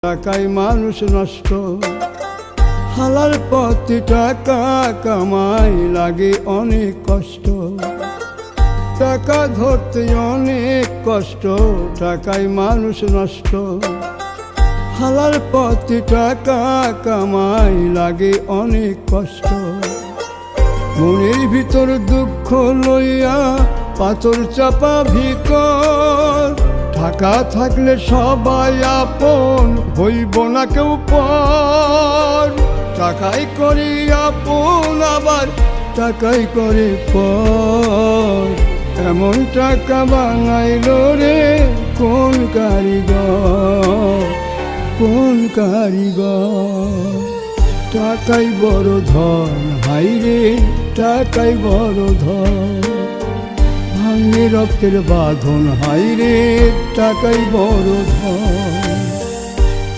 টাকায় মানুষ নষ্ট, হালাল পথে টাকা কামাই লাগে অনেক কষ্ট। টাকা ধরতে অনেক কষ্ট, টাকায় মানুষ নষ্ট, হালাল পথে টাকা কামাই লাগে অনেক কষ্ট। মনের ভিতর দুঃখ লইয়া পাথর চাপা ভিতর, টাকা থাকলে সবাই আপন, হইব না কেউ পর। টাকাই করি আপন, আবার টাকাই করে পর, এমন টাকা বানাইল রে কোন কারিগর, কোন কারিগর। টাকাই বড় ধন, হাই রে টাকাই বড় ধন, ভাঙে রক্তের বাঁধন, হাই রে টাকাই বড় ধন।